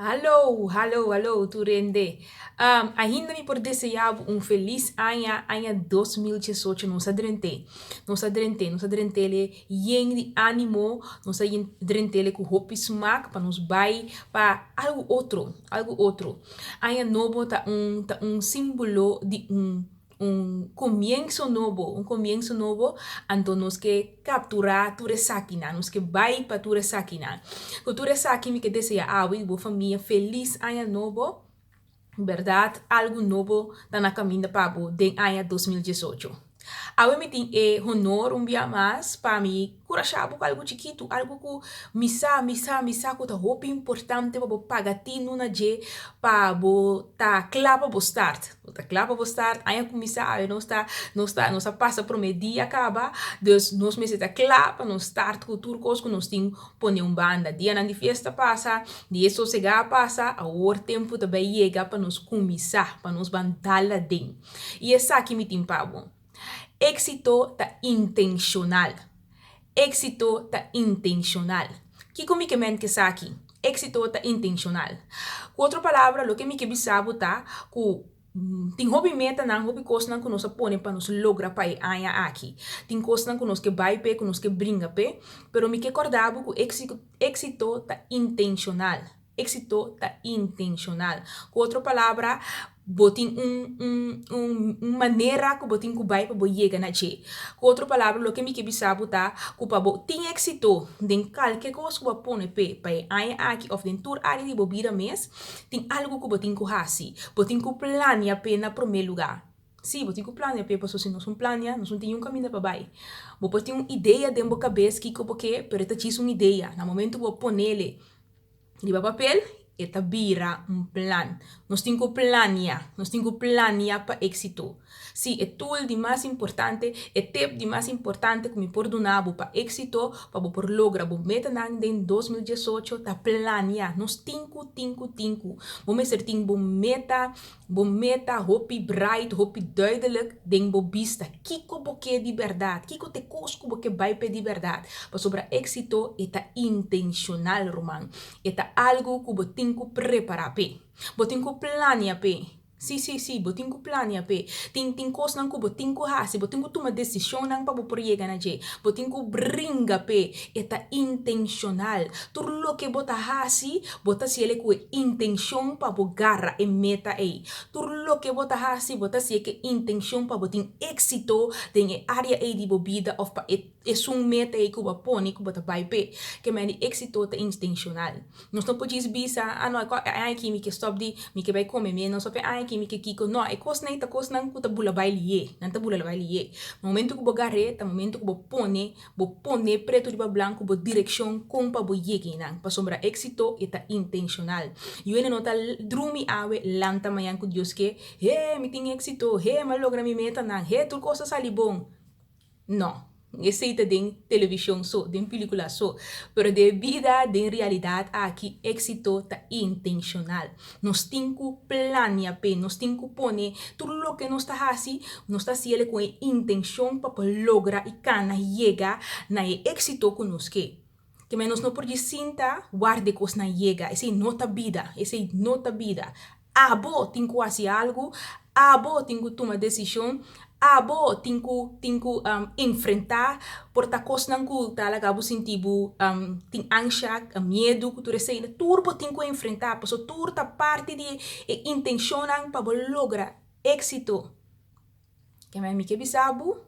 Alô, Turende. Ainda me por desejar feliz ano 2018, nos adrente, yen de ânimo, nos adrente com hope smack, para nos vai para algo outro. Ano novo tá símbolo de um comienzo novo, então nós que capturar ture sakina, nós que vai para ture sakina. Cultura aqui me que deseja boa família feliz ano novo, verdade? Algo novo está na caminho para o de ano 2018. Awe me tem honor dia mais para mim curachar algo chiquito, algo que misa que tá roupa importante para pagar tino na je para tá claro para start. Tá claro para start, aí começar aí não está passa por meio acaba, dus nós me está claro para não start com tudo coisa que nós tem põe banda. Dia na festa passa, dia sossegar passa, a hora tempo também chega para nós começar, para nós bandala dentro. E essa aqui me tem para bom. Éxito tá intencional. Éxito tá intencional. Que como que mente que está aqui? Éxito tá intencional. Com outra palavra, lo que me que bisabo tá que tem hobby meta não, hobby coisa não que nós põe para nós lograr para anha aqui. Tem coisa não que nós que vai pe, que nós que brinca pe, pero me que acordava que éxito tá intencional. Éxito tá intencional. Com outra palavra, botin maneira que botin que vai para chegar na che. Com outra palavra, lo que me que bisabo tá, que para tem éxito, den qualquer coisa que você põe pe, para aí aqui of den tour área de bobira mês, tem algo que botin que hasi, botin que plania pe na primeiro lugar. Sim, botin que plania pe, porque se nós não plania, nós não tem um caminho para vai. Você tem uma ideia dentro da cabeça que porque, pero tá tinha uma ideia. No momento que você põe ele de papel, eta vira plan. Nós temos que planear para éxito. Sim, é tudo de mais importante, é tempo de mais importante que me perdonar para éxito, para por lograr a meta em 2018, tá planear. Nós temos. Vamos ser tem meta, hope bright, hope duidelijk, den bo vista. Kiko boque de verdade, kiko te cosco boque vai de verdade. Para sobre éxito, é intencional, Roman. É algo que você tem que preparar, você tem que planear, sim, você tem que planear, tem coisas que você tem que fazer, você tem que tomar decisão para você chegar na je, você tem que brincar, é intencional. Tudo o que você faz, você se com intenção para você garra e meta aí. Tudo o que você faz, você se com intenção para você ter êxito em área aí de vida, ou para é um meta aí que você põe, que você vai ver, que é êxito é intencional. Nós não podemos pensar, não, é aqui me que stop de, me que vai comer, não só é aqui me que kiko, não, é coisa não que tá bula vai lier, não tá bula vai lier. No momento que você garre, no momento que você põe preto de branco, você direção com para você chegar, para sombra êxito é intencional. E eu não tá drumi awe lanta manhã com Deus que, me tem êxito, mas logra mi meta não, tudo coisa sali bom. Não. Receita de televisão só, de película só, pero de vida, de realidade, aqui éxito tá intencional. Nós temos que planear, nós temos que pôr tudo o que nós está fazendo, nós está fazendo com intenção para lograr e cana chegar na éxito que nós quer. Que menos não pode sentar, guarde coisas na chega, essa é nota vida. Tem que fazer algo, tem que tomar decisão, tem que enfrentar, porque a coisa não está lá, que sentir, tem ansia, medo, que tu recebe, tudo tem que enfrentar, porque tudo está parte de intenção para lograr êxito. Que mais me que bisabo?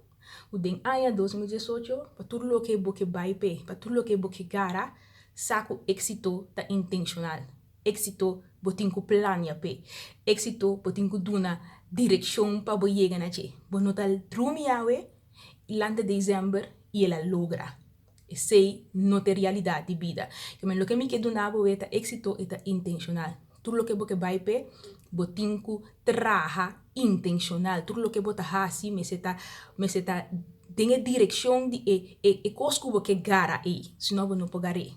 O den ano 2018, para tudo o que você vai ver, para tudo o que você gara, saco êxito tá intencional. Éxito, você tem que planear, éxito, você tem que dar uma direção para você chegar na che. Você não está drumiawe, lá de dezembro, e ela logra. Essa não é realidade de vida. O que me quer dar é éxito é intencional. Tudo o que você vai ver, você tem que trabalhar intencional. Tudo o que você faz, mas está tem a direção de coisa que você gara aí, senão você não pode garar.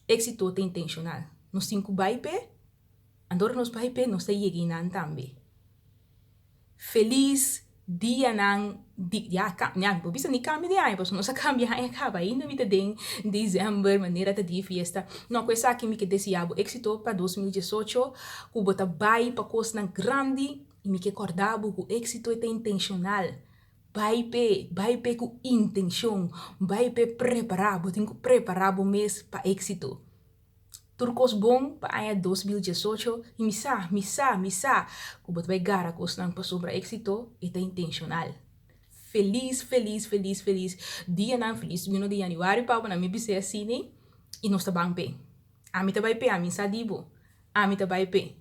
Éxito é intencional. Nós temos que vai ver, andor nós vai ver, nós está chegando também. Feliz dia nang bisa ni cambio de ano, pues no se cambia ano acaba ainda me tem dezembro maneira de fiesta. Não coisa aqui me que deseabo éxito para 2018, que bota vai para coisa nang grande e me que acordabo que o éxito é intencional. Vai pe com intenção, vai pe preparado, tem que preparar o mês para éxito. Turcos bom para ano 2018 e misa, que bota vai gara coisa nang para sobre éxito é intencional. Feliz dia na feliz 1 de januário para na minha bise assim né e nós tá bem pé a mim tá bem pé a mim sadibo a mim tá bem pé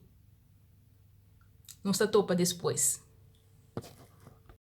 nós tá topa depois